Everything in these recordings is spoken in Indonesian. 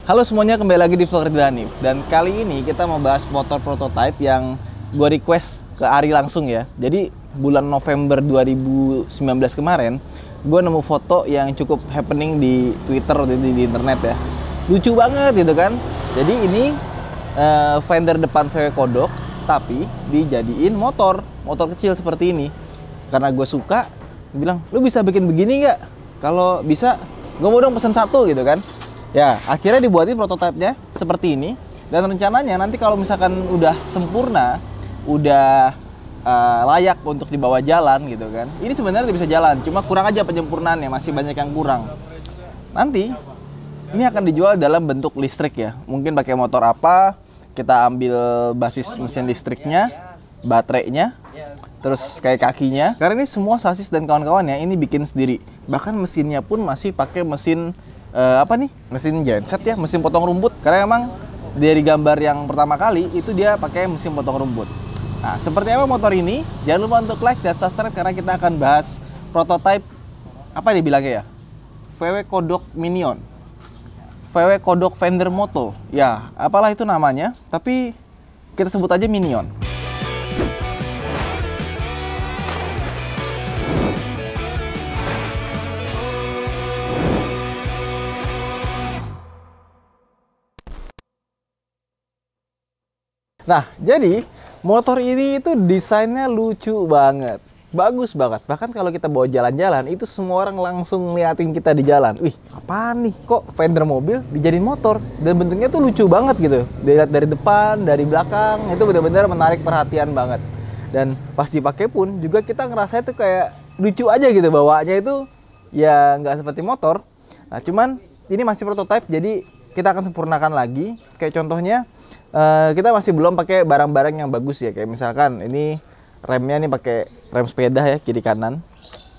Halo semuanya, kembali lagi di Vlogger Hanif. Dan kali ini kita mau bahas motor prototype yang gue request ke Ari langsung ya. Jadi bulan November 2019 kemarin, gue nemu foto yang cukup happening di Twitter, di internet ya. Lucu banget gitu kan. Jadi ini fender depan VW Kodok, tapi dijadiin motor kecil seperti ini. Karena gue suka, bilang, lu bisa bikin begini nggak? Kalau bisa, gue mau dong pesen satu gitu kan. Ya, akhirnya dibuatin prototipenya seperti ini. Dan rencananya nanti kalau misalkan udah sempurna, udah layak untuk dibawa jalan gitu kan. Ini sebenarnya bisa jalan, cuma kurang aja penyempurnaannya, masih banyak yang kurang. Nanti ini akan dijual dalam bentuk listrik ya. Mungkin pakai motor apa, kita ambil basis mesin listriknya, baterainya, terus kayak kakinya. Karena ini semua sasis dan kawan-kawannya ini bikin sendiri. Bahkan mesinnya pun masih pakai mesin mesin genset ya, mesin potong rumput. Karena emang dari gambar yang pertama kali itu dia pakai mesin potong rumput. Nah, seperti apa motor ini? Jangan lupa untuk like dan subscribe karena kita akan bahas prototype apa dia bilangnya ya? VW Kodok Minion, VW Kodok Fender Moto. Ya, apalah itu namanya, tapi kita sebut aja Minion. Nah, jadi motor ini itu desainnya lucu banget, bagus banget. Bahkan kalau kita bawa jalan-jalan, itu semua orang langsung ngeliatin kita di jalan. Wih, apaan nih? Kok fender mobil dijadiin motor? Dan bentuknya tuh lucu banget gitu. Dilihat dari depan, dari belakang, itu benar-benar menarik perhatian banget. Dan pas dipakai pun juga kita ngerasa itu kayak lucu aja gitu, bawaannya itu ya nggak seperti motor. Nah, cuman ini masih prototype, jadi kita akan sempurnakan lagi. Kayak contohnya, kita masih belum pakai barang-barang yang bagus ya, kayak misalkan ini remnya nih pakai rem sepeda ya, kiri kanan.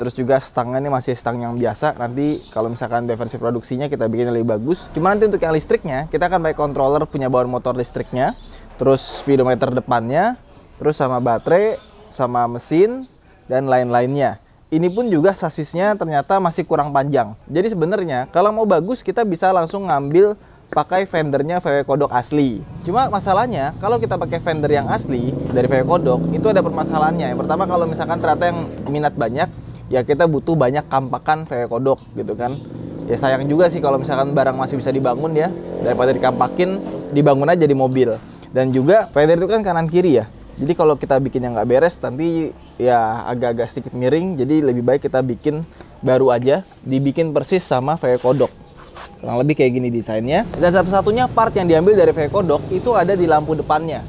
Terus juga stangnya ini masih stang yang biasa. Nanti kalau misalkan versi produksinya kita bikin lebih bagus. Cuma nanti untuk yang listriknya kita akan pakai controller punya bawaan motor listriknya, terus speedometer depannya, terus sama baterai, sama mesin dan lain-lainnya. Ini pun juga sasisnya ternyata masih kurang panjang. Jadi sebenarnya kalau mau bagus kita bisa langsung ngambil pakai fendernya VW Kodok asli. Cuma masalahnya kalau kita pakai fender yang asli dari VW Kodok itu ada permasalahannya. Yang pertama, kalau misalkan ternyata yang minat banyak, ya kita butuh banyak kampakan VW Kodok gitu kan. Ya sayang juga sih kalau misalkan barang masih bisa dibangun ya, daripada dikampakin, dibangun aja di mobil. Dan juga fender itu kan kanan kiri ya. Jadi kalau kita bikin yang nggak beres nanti ya agak-agak sedikit miring. Jadi lebih baik kita bikin baru aja, dibikin persis sama VW Kodok. Kurang lebih kayak gini desainnya. Dan satu-satunya part yang diambil dari VW Kodok itu ada di lampu depannya.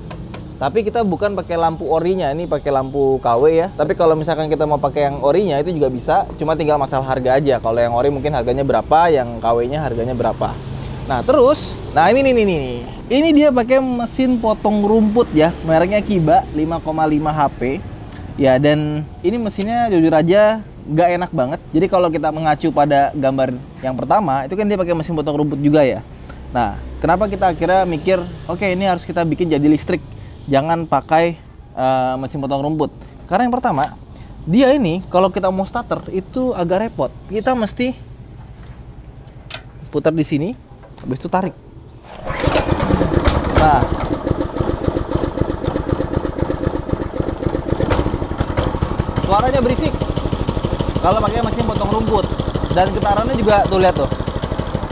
Tapi kita bukan pakai lampu orinya, ini pakai lampu KW ya. Tapi kalau misalkan kita mau pakai yang orinya itu juga bisa, cuma tinggal masalah harga aja. Kalau yang ori mungkin harganya berapa, yang KW-nya harganya berapa. Nah terus, nah ini nih. Ini dia pakai mesin potong rumput ya, mereknya Kiba 5,5 HP. Ya, dan ini mesinnya jujur aja nggak enak banget. Jadi kalau kita mengacu pada gambar yang pertama, itu kan dia pakai mesin potong rumput juga ya. Nah, kenapa kita akhirnya mikir, oke, ini harus kita bikin jadi listrik, jangan pakai mesin potong rumput. Karena yang pertama, dia ini kalau kita mau starter itu agak repot. Kita mesti putar di sini, habis itu tarik. Nah, suaranya berisik kalau pakai mesin potong rumput. Dan getarannya juga tuh, lihat tuh,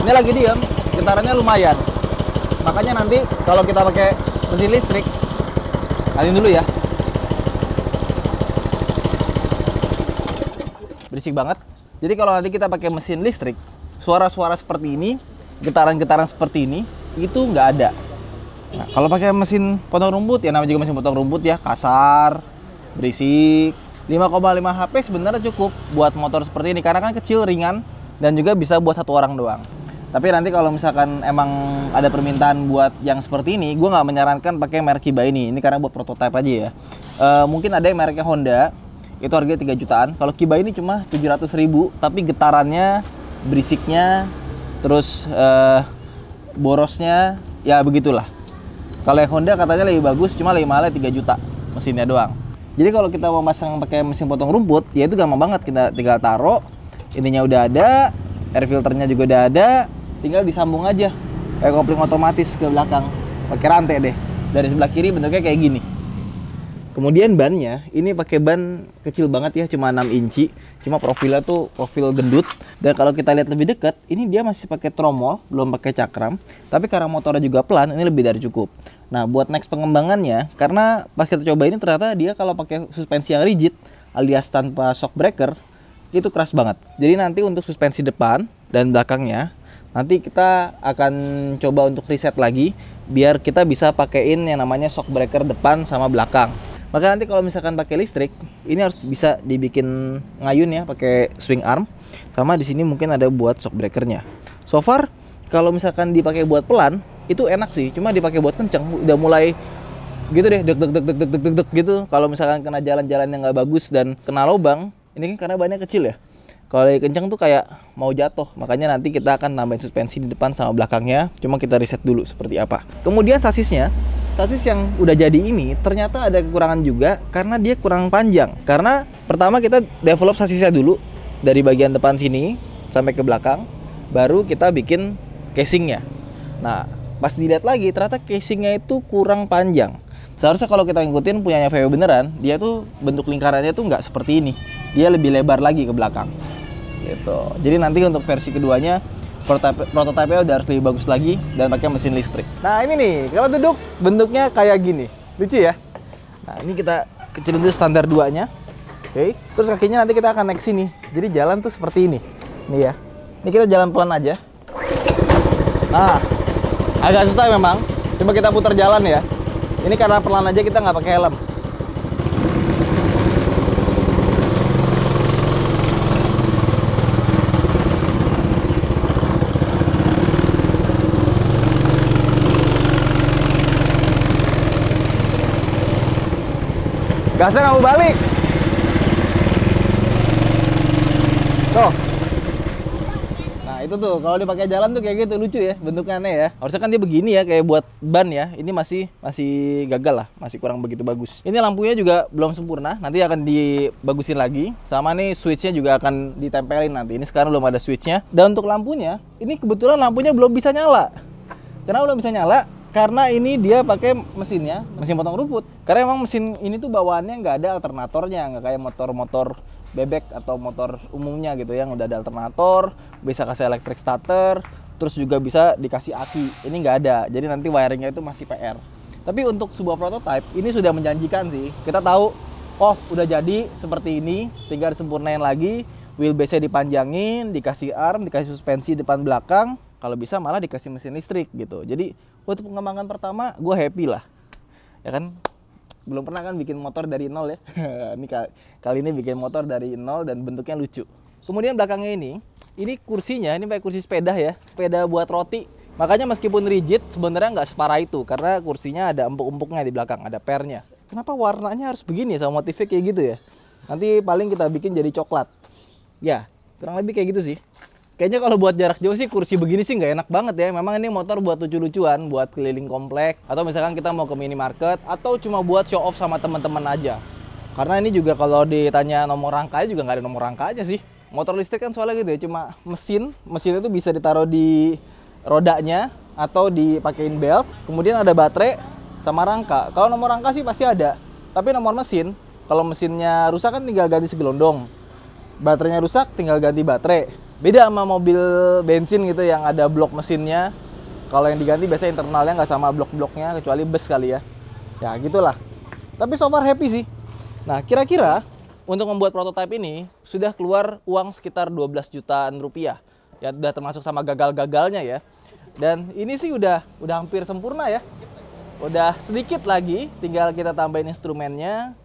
ini lagi diam, getarannya lumayan. Makanya nanti kalau kita pakai mesin listrik, nanti dulu ya, berisik banget. Jadi kalau nanti kita pakai mesin listrik, suara-suara seperti ini, getaran-getaran seperti ini itu nggak ada. Nah, kalau pakai mesin potong rumput, ya namanya juga mesin potong rumput ya, kasar, berisik. 5,5 HP sebenarnya cukup buat motor seperti ini karena kan kecil, ringan, dan juga bisa buat satu orang doang. Tapi nanti kalau misalkan emang ada permintaan buat yang seperti ini, gue nggak menyarankan pakai merek Kiba ini. Ini karena buat prototype aja ya. Mungkin ada yang mereknya Honda, itu harganya 3 jutaan. Kalau Kiba ini cuma 700.000, tapi getarannya, berisiknya, terus borosnya, ya begitulah. Kalau yang Honda katanya lebih bagus, cuma lebih mahalnya 3 juta mesinnya doang. Jadi kalau kita mau pasang pakai mesin potong rumput, ya itu gampang banget. Kita tinggal taruh, ininya udah ada, air filternya juga udah ada, tinggal disambung aja kayak kopling otomatis ke belakang, pakai rantai deh. Dari sebelah kiri bentuknya kayak gini. Kemudian bannya, ini pakai ban kecil banget ya, cuma 6 inci. Cuma profilnya tuh profil gendut. Dan kalau kita lihat lebih dekat, ini dia masih pakai tromol, belum pakai cakram. Tapi karena motornya juga pelan, ini lebih dari cukup. Nah, buat next pengembangannya, karena pas kita coba ini ternyata dia kalau pakai suspensi yang rigid, alias tanpa shock breaker, itu keras banget. Jadi nanti untuk suspensi depan dan belakangnya, nanti kita akan coba untuk reset lagi, biar kita bisa pakein yang namanya shock breaker depan sama belakang. Maka nanti kalau misalkan pakai listrik, ini harus bisa dibikin ngayun ya, pakai swing arm. Sama di sini mungkin ada buat shock breakernya. So far, kalau misalkan dipakai buat pelan, itu enak sih. Cuma dipakai buat kenceng, udah mulai gitu deh, deg deg deg deg deg deg deg gitu. Kalau misalkan kena jalan-jalan yang nggak bagus dan kena lubang, ini kan karena bannya kecil ya. Kalau lagi kenceng tuh kayak mau jatuh. Makanya nanti kita akan nambahin suspensi di depan sama belakangnya. Cuma kita reset dulu seperti apa. Kemudian sasisnya, sasis yang udah jadi ini ternyata ada kekurangan juga karena dia kurang panjang. Karena pertama kita develop sasisnya dulu dari bagian depan sini sampai ke belakang, baru kita bikin casingnya. Nah, pas dilihat lagi ternyata casingnya itu kurang panjang. Seharusnya kalau kita ngikutin punyanya VW beneran, dia tuh bentuk lingkarannya tuh nggak seperti ini. Dia lebih lebar lagi ke belakang. Gitu. Jadi nanti untuk versi keduanya prototipe-nya udah harus lebih bagus lagi dan pakai mesin listrik. Nah ini nih, kalau duduk bentuknya kayak gini, lucu ya. Nah ini kita kecilin dulu standar 2-nya. Oke. Terus kakinya nanti kita akan naik sini. Jadi jalan tuh seperti ini. Nih ya. Ini kita jalan pelan aja. Nah, agak susah memang. Coba kita putar jalan ya. Ini karena pelan aja, kita nggak pakai helm. Gasnya nggak mau balik. Tuh. Nah itu tuh kalau dipakai jalan tuh kayak gitu, lucu ya bentukannya ya. Harusnya kan dia begini ya, kayak buat ban ya. Ini masih gagal lah, masih kurang begitu bagus. Ini lampunya juga belum sempurna, nanti akan dibagusin lagi. Sama nih switchnya juga akan ditempelin nanti. Ini sekarang belum ada switchnya. Dan untuk lampunya, ini kebetulan lampunya belum bisa nyala. Kenapa belum bisa nyala? Karena ini dia pakai mesinnya, mesin potong rumput. Karena emang mesin ini tuh bawaannya nggak ada alternatornya, nggak kayak motor-motor bebek atau motor umumnya gitu yang udah ada alternator, bisa kasih electric starter, terus juga bisa dikasih aki. Ini nggak ada, jadi nanti wiringnya itu masih PR. Tapi untuk sebuah prototype, ini sudah menjanjikan sih. Kita tahu, oh udah jadi seperti ini, tinggal disempurnain lagi, wheelbase-nya dipanjangin, dikasih arm, dikasih suspensi depan belakang, kalau bisa malah dikasih mesin listrik gitu. Jadi untuk pengembangan pertama, gue happy lah, ya kan? Belum pernah kan bikin motor dari nol ya. Ini kali ini bikin motor dari nol dan bentuknya lucu. Kemudian belakangnya ini kursinya, ini pakai kursi sepeda ya, sepeda buat roti. Makanya meskipun rigid, sebenarnya nggak separah itu, karena kursinya ada empuk-empuknya di belakang, ada pernya. Kenapa warnanya harus begini sama motifnya kayak gitu ya? Nanti paling kita bikin jadi coklat. Ya, kurang lebih kayak gitu sih. Kayaknya kalau buat jarak jauh sih kursi begini sih nggak enak banget ya. Memang ini motor buat lucu-lucuan, buat keliling komplek, atau misalkan kita mau ke minimarket, atau cuma buat show off sama teman-teman aja. Karena ini juga kalau ditanya nomor rangkanya juga nggak ada nomor rangkanya sih. Motor listrik kan soalnya gitu ya, cuma mesin itu bisa ditaruh di rodanya atau dipakein belt. Kemudian ada baterai sama rangka. Kalau nomor rangka sih pasti ada. Tapi nomor mesin, kalau mesinnya rusak kan tinggal ganti segelondong. Baterainya rusak tinggal ganti baterai. Beda sama mobil bensin gitu yang ada blok mesinnya. Kalau yang diganti biasanya internalnya nggak sama blok-bloknya, kecuali bus kali ya. Ya gitulah. Tapi so far happy sih. Nah kira-kira untuk membuat prototipe ini sudah keluar uang sekitar 12 jutaan rupiah. Ya udah termasuk sama gagal-gagalnya ya. Dan ini sih udah hampir sempurna ya. Udah sedikit lagi, tinggal kita tambahin instrumennya,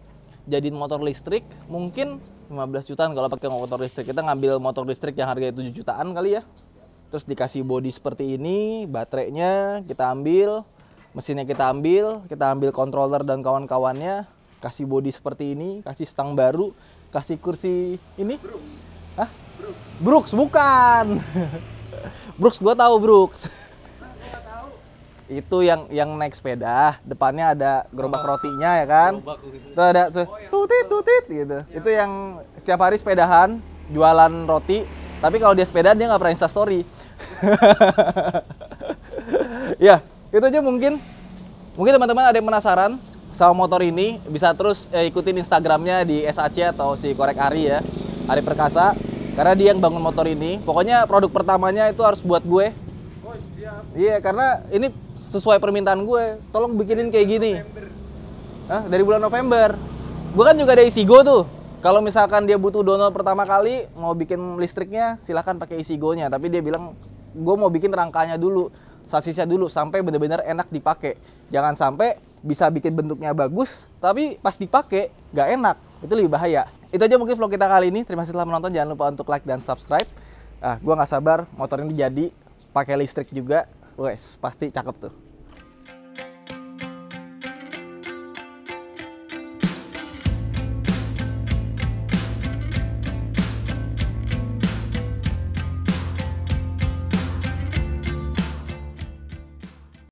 jadiin motor listrik. Mungkin 15 jutaan kalau pakai motor listrik. Kita ngambil motor listrik yang harganya 7 jutaan kali ya. Terus dikasih bodi seperti ini, baterainya kita ambil, mesinnya kita ambil controller dan kawan-kawannya, kasih bodi seperti ini, kasih stang baru, kasih kursi ini. Brooks. Hah? Brooks bukan. Brooks gua tahu Brooks. Itu yang naik sepeda, depannya ada gerobak rotinya ya kan. Itu ada tutit gitu. Itu yang setiap hari sepedahan, jualan roti. Tapi kalau dia sepeda dia nggak pernah Insta story. Ya, itu aja mungkin. Mungkin teman-teman ada yang penasaran sama motor ini, bisa terus ikutin Instagramnya di SAC atau si Korek Ari ya, Ari Perkasa. Karena dia yang bangun motor ini. Pokoknya produk pertamanya itu harus buat gue. Oh, siap. Iya, karena ini sesuai permintaan gue. Tolong bikinin kayak gini. Hah? Dari bulan November. Gue kan juga ada Isigo tuh. Kalau misalkan dia butuh donor pertama kali, mau bikin listriknya, silahkan pakai Isigo-nya. Tapi dia bilang, gue mau bikin rangkanya dulu, sasisnya dulu, sampai bener-bener enak dipakai. Jangan sampai bisa bikin bentuknya bagus, tapi pas dipakai nggak enak. Itu lebih bahaya. Itu aja mungkin vlog kita kali ini. Terima kasih telah menonton. Jangan lupa untuk like dan subscribe. Gue nggak sabar motor ini jadi pakai listrik juga. Wes, pasti cakep tuh.